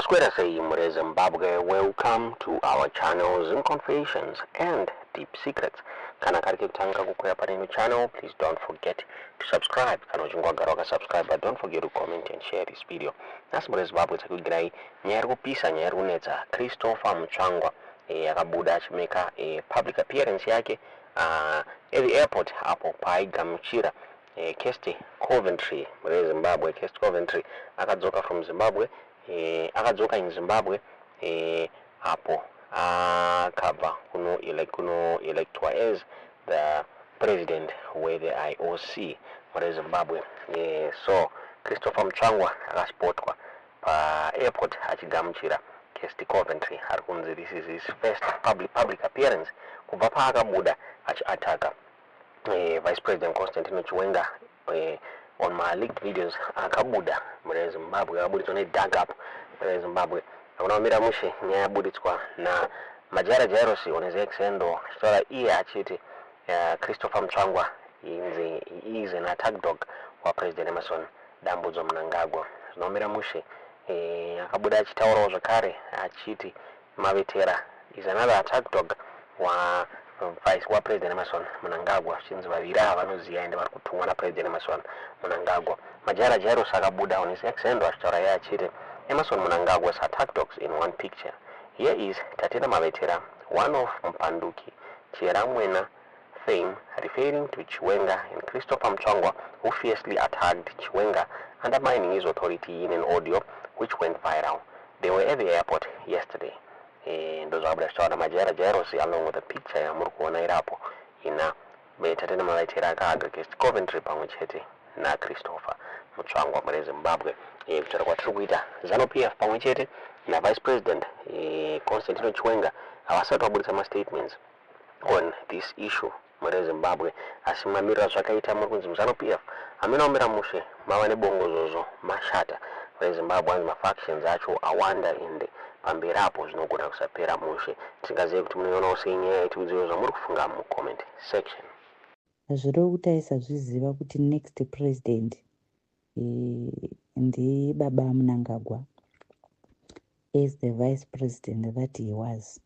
Masquerade say Mure Zimbabwe, welcome to our channel Zim Confessions and Deep Secrets. Kana kariki kutanga kukwea pano channel, please don't forget to subscribe. Kana uchungwa garoka subscribe, but don't forget to comment and share this video. Nasi Mure Zimbabwe takugirai nyari kupisa nyari kunetsa Christopher Mutsvangwa akabuda achimeka public appearance yake at the airport hapo paaigamuchira Kesti Coventry Mure Zimbabwe. Kesti Coventry akadzoka from Zimbabwe, akadzoka in Zimbabwe hapo akabva kuno electwa as the president with the IOC Mure Zimbabwe. So Christopher Mutsvangwa akaspotwa pa airport achigamuchira Kesti Coventry. Arikunzi this is his first public appearance kubva paakabuda achiataka Vice President Constantino Chiwenga on my leaked videos. Akabuda Mure Zimbabwe akabuditswa nedug up Mure Zimbabwe akunaomira mushe nyaya yabuditswa na Majara Jairos on his ex-endo achitaura iye achiti Christopher Mutsvangwa he is an attack dog wa President Emerson Dambudzo Mnangagwa. Zvinoomira mushe akabuda achitaurawo zvakare achiti Mavetera is another attack dog wa Vice wa President Emerson Mnangagwa. Chinzi vaviri ava vanoziva ende vari kutumwa naPresident Emerson Mnangagwa. Majara Jairos akabuda on his ex-endo achitaura iye achiti Emerson Mnangagwa's attack dogs in one picture. Here is Tatenda Mavetera, one of Mpanduki Chiramwena fame, referring to Chiwenga and Christopher Mutsvangwa, who fiercely attacked Chiwenga, undermining his authority in an audio which went viral. They were at the airport yesterday. Those are the Majara Jairos along with the picture ya Murkuona irapo ina Tatenda Mavetera Kesti Coventry pamwechete na Christopher Mutsvangwa Mure Zimbabwe. Kuchara kwatiri kuita ZANU-PF pamwechete na Vice President Constantino Chiwenga havasati vabudisa mastatements on this issue Mure Zimbabwe, asi mamiriro zvakaita muri kunzi ZANU-PF hamunaomira mushe mava nebongozozo mashata Mure Zimbabwe anzi mafactions acho awanda ende pamberi apo zvinogona kusapera mushe. Tingazive kuti munoionawo sei nyaya yetiudziwo zvamuri kufunga mucomment section. Zviri kuti aisazviziva kuti next president ndibaba Mnangagwa as the vice president that he was.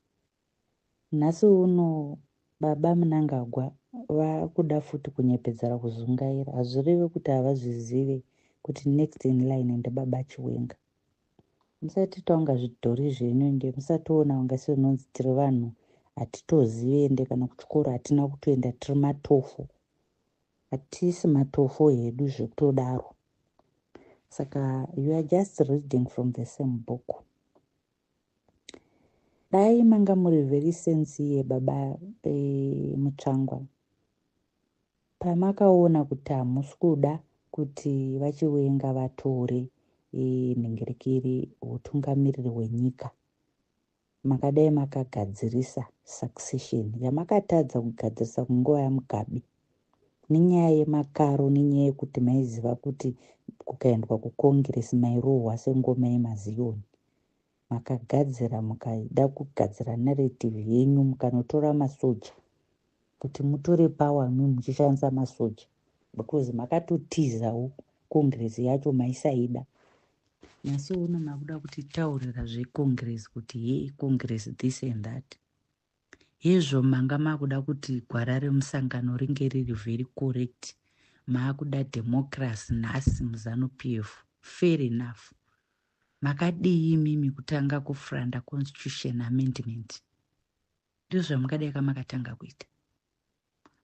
Nhasi uno baba Mnangagwa vakuda futi kunyepedzera kuzungaira. Hazvirevi kuti havazvizive kuti next in line ndibaba Chiwenga. Musati taunga zvidhori zvenyu ende musationa unga senonzi tiri vanhu hatitozive ende kana kuchikoro hatina kutoenda tiri matofo. Hatisi matofo hedu zvekutodaro. Saka you are just reading from the same book. Dai manga muri very sincere baba Mutsvangwa. Pamakaona kuti hamusi kuda kuti vaChiwenga vatore nhengerekere utungamiriri hwenyika, makadai makagadzirisa succession yamakatadza kugadzirisa kunguva yaMugabe nenyaya yemakaro, nenyaya yekuti maiziva kuti kukaendwa kukongresi mairohwa sengoma yemaZioni. Makagadzira mukaida kugadzira narrative yenyu mukanotora masoja kuti mutore power muchishandisa masoja because makatotizawo kongresi yacho maisaida. Nasi uno makuda kuti taurira zvekongresi kuti ye kongresi this and that. Hezvo manga makuda kuti gwara remusangano ringe riri very correct. Makuda democracy nhasi muZANU-PF. Fair enough. Makadii mimi kutanga kufranda constitution amendment. Ndizvo mukadai kamakatanga kuita.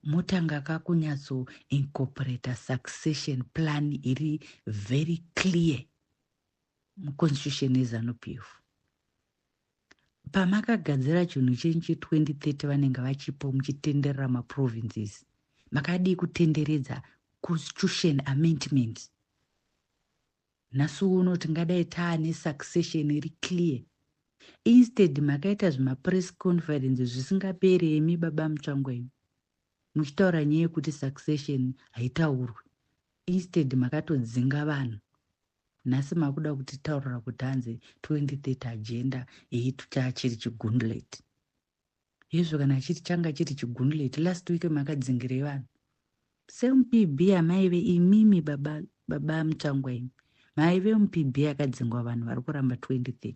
Mutanga kakunyatso incorporate a succession plan iri very clear muconstitution yeZANU-PF. Pamakagadzira chinhu chenchi 2030 vanenge vachipo muchitenderera maprovinces. Makadii kutenderedza constitution amendments. Nhasi uno tingadai taane succession iri clear. Instead makaita zvimapress conference zvisingaperi emi baba Mutsvangwa imi muchitaura nyaya yekuti succession haitaurwi. Instead makatodzinga vanhu. Nhasi makuda kuti taurira kuti hanzi 2030 agenda chachiri chigundulate. Izvo kana changa chiri chigundulate last week makadzingire vanhu. Same PB amaive imimi baba Mutsvangwa imi maive mupibhi yakadzingwa vanhu vari kuramba 2030.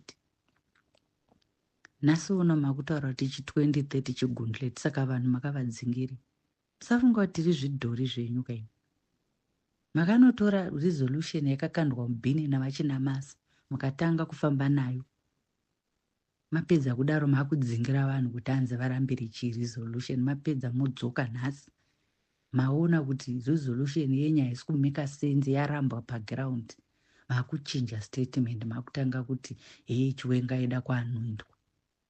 Nhasi uno makutaura kuti 2030 chigundleti, saka vanhu makavadzingiri. Musafunga kuti tiri zvidhori zvenyu kai. Makanotora resolution yakakandwa mubhini navachina masa, mukatanga kufamba nayo. Mapedza kudaro makudzingira vanhu kuti anze varambire resolution, mapedza modzoka nhasi. Maona kuti resolution yenyu haisi kumeka sense, yarambwa paground. Makuchinja statement, makutanga kuti Chiwenga ida kuanoindwa.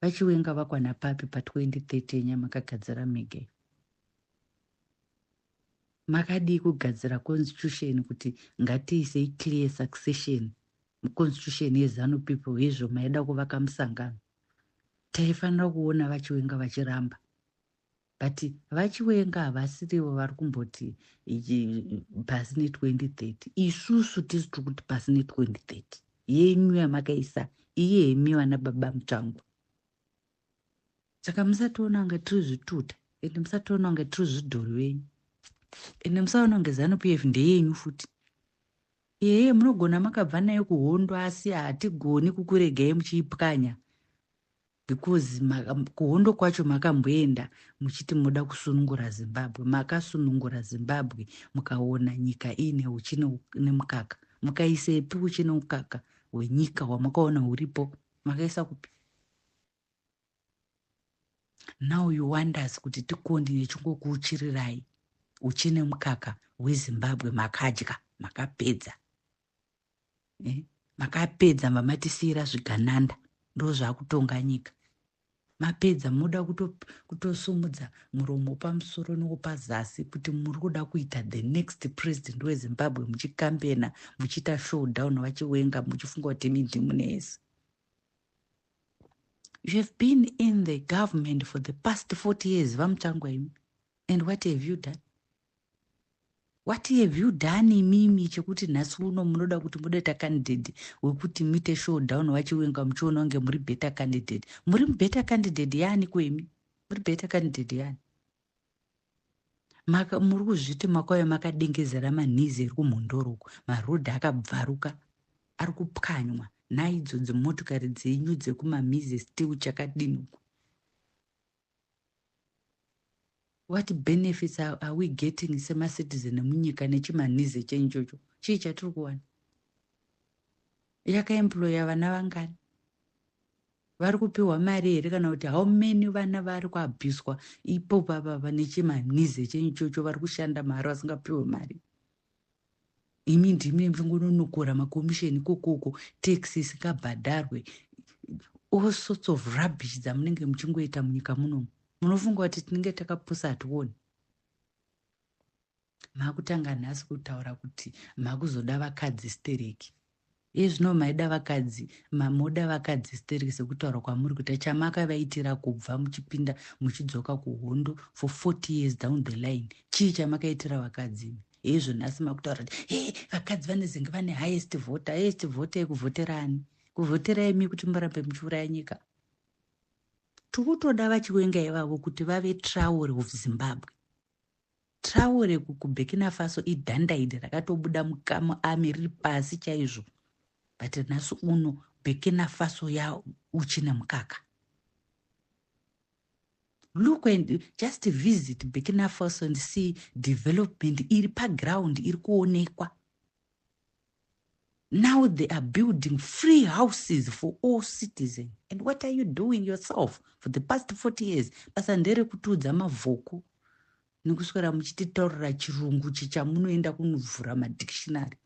Vachiwenga vakwana papi pa 2030 nyamakagadzira mega. Makadi kugadzira constitution kuti ngatiise clear succession constitution yeZanu people izvo maida kuvaka musangano. Taifanira kuona vachiwenga vachiramba. But vachiwenga havasirivo vari kumboti pasi ne 2030. Isusu tisi kuti pasi ne 2030. Yenyu yamakaisa iye hemiwa nababa mutangu. Saka musatoona kunge tiri zvituta, ende musatoona kunge tiri zvidhori venyu. Ende musaona kunge ZANU-PF ndeyenyu futi. Munogona makabva nayo kuhondo asi hatigoni kukuregai muchiipwanya. Because kuhondo kwacho makamboenda muchiti muda kusunungura Zimbabwe. Makasunungura Zimbabwe mukaona nyika ine uchine nemukaka. Mukaisepi uchine mukaka wenyika wamakaona uripo. Makaisa kupi. Now you want us kuti tikondi nechungokuchirirai uchine mukaka weZimbabwe makadya, makapedza. Makapedza mamatisira zvigananda. Ndo zvakutonga nyika. Mapedza muda kutosumudza muromo pamusoro nopazasi kuti muri kuda kuita the next president weZimbabwe, muchikambena, muchita showdown vachiwenga, muchifunga kuti munezi. You have been in the government for the past 40 years, vamutangwa. And what have you done? What have you done imimi chekuti nhasi uno munoda kuti mudeta candidate wekuti muite showdown vachiwenga muchiona kunge muri better candidate. Muri better candidate yani kwemi? Muri better candidate yani? Muri kuzviti makauya makadengezera manhizi eri kumhondoroko, marodhi akabvaruka, ari kupwanywa, naidzo dzimotokari dzenyu dzekumamizi still chakadinuku. What benefits are we getting sema citizen munyika nechimanize chenjocho? Chii chatiri kuwana? Yakaemploya vana vangani? Vari kupiwa mari here kana kuti how many vana vari kuabhiswa ipo papa nechimanize chenjocho vari kushanda mari vasingapiwe mari? Imi ndimi mvingononokora makomisheni kokoko, taxi isikabhadharwe, all sorts of rubbish dzamunenge muchingoita munyika munomu. Munofunga kuti tinenge takapusa hationi. Makutanga nhasi kutaura kuti makuzoda vakadzi stereki. Zvino maida vakadzi, mamoda vakadzi stereki sekutaura kwamuri kuti chamakavaitira kubva muchipinda muchidzoka kuhondo for 40 years down the line. Chii chamakaitira vakadzi? Izvo nhasi makutaura kuti vakadzi vanezenge vane highest voter yekuvoterani. Kuvotera imi kuti murambe muchiuraya nyika. Tikutoda vachiwenga ivavo kuti vave Traore of Zimbabwe. Traore kuBurkina Faso idhandaide rakatobuda muami riri pasi chaizvo. But nhasi uno Burkina Faso ya uchina mukaka. Look and just visit Burkina Faso and see development iri paground iri kuonekwa. Now they are building free houses for all citizens. And what are you doing yourself for the past 40 years? Basa ndere kutudza mavhoko. Nikuswera muchititaurira chirungu chichamunoenda kunovhura madictionary.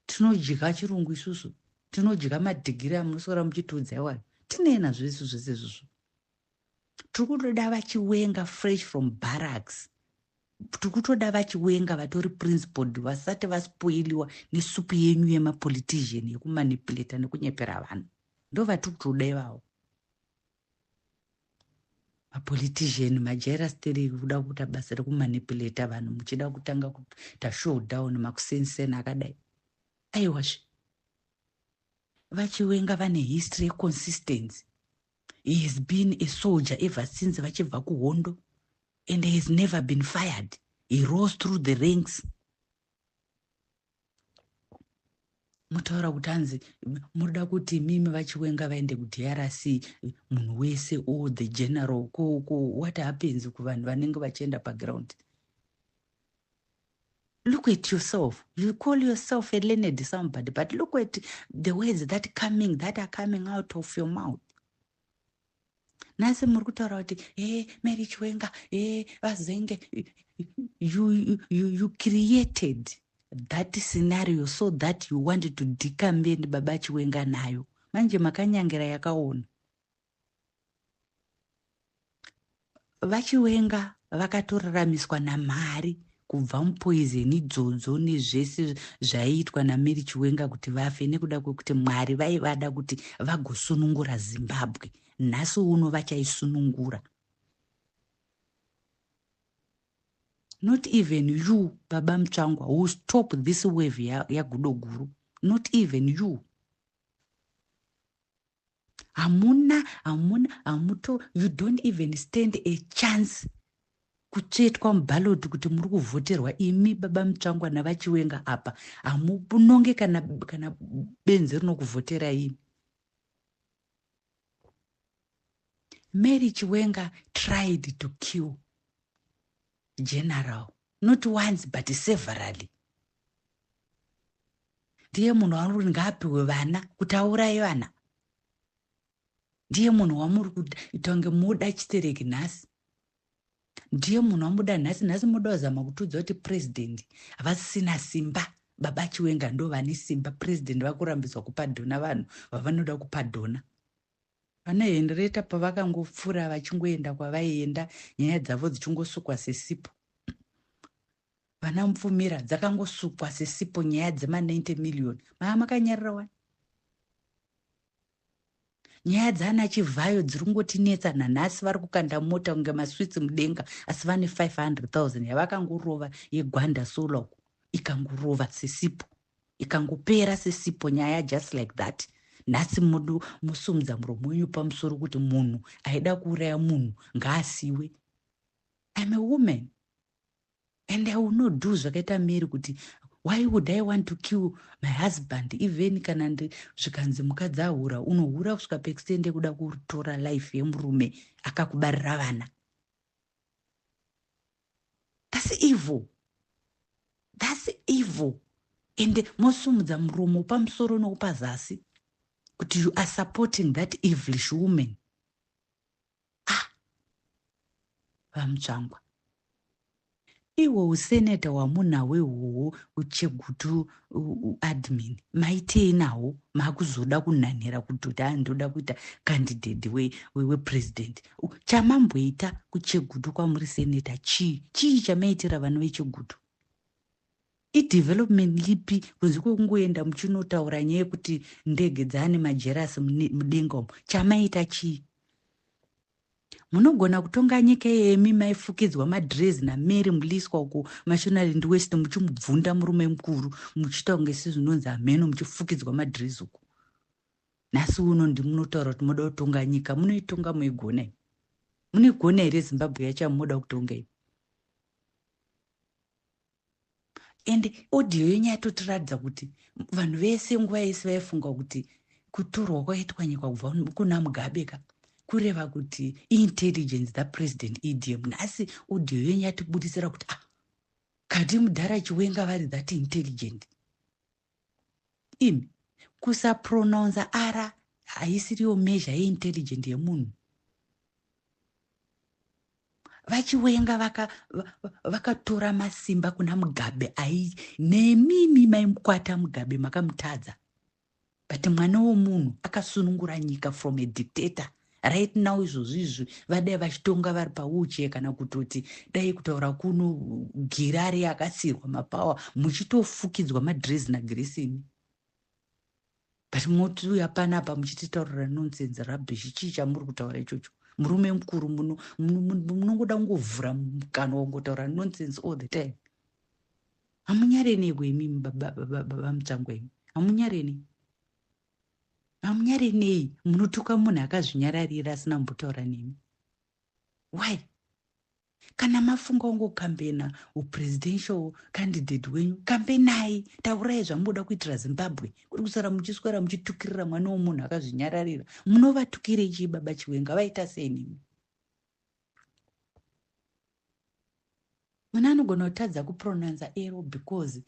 Tinodya chirungu isusu. Tinodya madhigiri amunoswera muchitudza iwayo. Tinena zvese izvozvo. Tikutoda vachiwenga fresh from barracks. Tikutoda vachiwenga vatori principled, vasati vaspoiliwa nesupu yenyu yemapolitician yekumanipulata nekunyepera vanhu. Ndo vatikutoda ivavo. Mapolitician majaira steri kuda kuita basa rekumanipulata vanhu muchida kutanga kuita showdown makusensena akadai. Aiwazve. Vachiwenga vane history consistency. He has been a soldier ever since vachibva kuhondo. And he has never been fired. He rose through the ranks. Mutaura kuti hanzi munoda kuti mimi vachiwenga vaende kuDRC, munhu wese the general what happens kuvanhu vanenge vachienda paground? Look at yourself. You call yourself a learned somebody, but look at the words that are coming out of your mouth. Nasi muri kutaura kuti Mary Chiwenga vazenge, you created that scenario so that you wanted to decamben baba Chiwenga nayo. Manje makanyangira yakaona. Vachiwenga vakatoraramiswa namari kubva mupoizeni idzodzo nezvese zvaiitwa naMary Chiwenga kuti vafe nekuda kwekuti Mwari vaivada kuti vagosunungura Zimbabwe. Nhasi uno vachaisunungura. Not even you, Baba Mutsvangwa, who stop this wave yaGudoguru. Not even you. You don't even stand a chance kutsvetwa mubhaloti kuti muri kuvhoterwa imi Baba Mutsvangwa navachiwenga apa. Hamunonge kana benzi rinokuvhotera imi. Mary Chiwenga tried to kill General, not once but severally. Ndiye munhu wamuri ngaapiwe vana kuti auraye vana. Ndiye munhu wamuri kuita kunge muda chitereki nhasi. Ndiye munhu wamuda nhasi muda wazama kutudza kuti president havasisina simba. Baba Chiwenga ndo vane simba. President vakurambidzwa kupa dhona vanhu vavanoda kupa dhona. Vanahendereta pavakangopfura vachingoenda kwavaienda, nyaya dzavo dzichingosukwa sesipo. Vana Mupfumira dzakangosukwa sesipo nyaya dzema90 million. Makanyarira wani. Nyaya dzana Chivhayo dziringotinetsa nanhasi vari kukanda mota kunge maswitsi mudenga asi vane 500,000 yavakangorova yeGwanda Solar ikangorova sesipo. Ikangopera sesipo nyaya just like that. Nhasi musumudza muromo wenyu pamusoro kuti munhu aida kuuraya munhu ngaasiwe. I'm a woman and I will not do zvakaita Mary kuti why would I want to kill my husband even kana zvikanzi mukadzi ahura unohura kusvika paextende kuda kutora life yemurume akakubarira vana. That's evil. That's evil. And mosumudza muromo pamusoro nokupazasi kuti you are supporting that evilish woman. Vamutsvangwa. Iwo useneta wamunawe uwo uChegutu admin. Maitei nawo makuzoda kunanhira kuti ndoda kuita candidate we-president. Chamamboita kuChegutu kwamuri seneta chii chamaitira vanhu veChegutu? I-development lipi kunze kwekungoenda muchinotaura nyaya yekuti ndege dzaane majerasi mudenga umo? Chamaita chii? Munogona kutonga nyika yemi maifukidzwa madrezi naMary Muliswa uko Mashonaland West muchimubvunda murume mukuru muchita kunge sizvinonzi ameno muchifukidzwa madrezi uko. Nhasi uno ndimunotaura kuti munoda kutonga nyika, munoitonga muigona. Munoigona here Zimbabwe yacho munoda kutonga iyi? And audio yenyu yatotiradza kuti vanhu vese nguva yese vaifunga kuti kutorwa kwaitwa nyika kubva kuna Mugabe kureva kuti intelligence the president EDM. Nhasi audio yenyu yatibudisira kuti kati Mudhara Chiwenga vari that intelligent. Imi kusapronounce ara haisiriyo measure yeintelligent yemunhu. Vachiwenga vakatora masimba kuna Mugabe nemimi maimukwata Mugabe makamutadza. But mwana womunhu akasunungura nyika from a dictator. Right now izvozvizvi vadai vachitonga vari pauche kana kutoti dai kutaura kuno Girari akasirwa mapawa muchitofukidzwa madrezi naGresini. But motiuya panapa muchititaurira nonsense rubbish. Chii chamuri kutaura ichocho? Murume mukuru munongoda kungovhura mukana wangotaura nonsense all the time. Hamunyarenei imi Baba Mutsvangwa imi? Hamunyarenei? Hamunyarenei? Munotuka munhu akazvinyararira asina kumbotaura nemi. Why? Kana mafunga ungokambena upresidential candidate wenyu, kampenai, taurai zvamunoda kuitira Zimbabwe. Kuri kusara muchiswera muchitukirira mwana womunhu akazvinyararira. Munovatukirei chii baba Chiwenga? Vaita sei nemi? Mwana anogona kutadza kupronounce ero because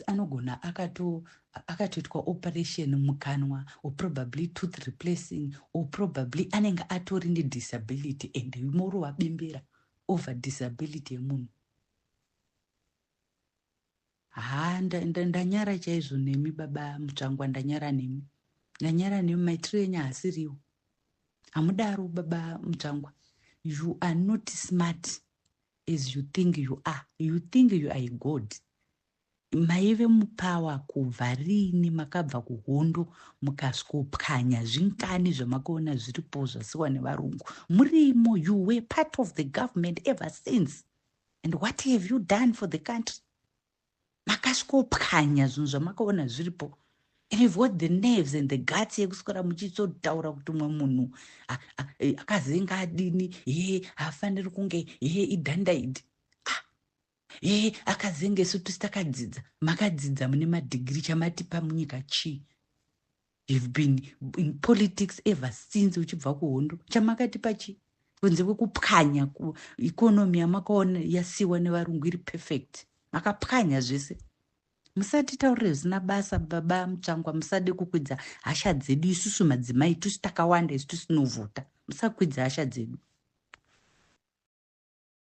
anogona akatoitwa operation mukanwa, or probably tooth replacing, or probably anenge atori nedisability and morova bembera over disability yemunhu. Ndanyara chaizvo nemi baba Mutsvangwa, ndanyara nemi. Ndanyara nemi, maitiro enyu haasiriwo. Hamudaro baba Mutsvangwa. You are not smart as you think you are. You think you are a god. Maive mupawa kubva rini makabva kuhondo mukaswopwanya zvinkani zvamakaona zviripo zvasiwa nevarungu. Murimo, you were part of the government ever since. And what have you done for the country? Makaswopwanya zvinhu zvamakaona zviripo. And you've got the nerves and the guts yekuswera muchizotaura kuti mumwe munhu akazenga adini, hafaniri kunge idhandaidi. Akazenge sutu stakadzidza. Makadzidza mune madegree chamatipa munyika chi. You've been in politics ever since uchibva kuhondo. Chamakatipa chi. Kunze kwekupwanya economy yamakaona yasiwa nevarungu iri perfect. Makapwanya zvese. Musati taurire zvisina basa baba Mutsvangwa, musade kukwidza hasha dzedu isusu madzimai tusi takawanda isu tusinovhota. Musakwidza hasha dzedu.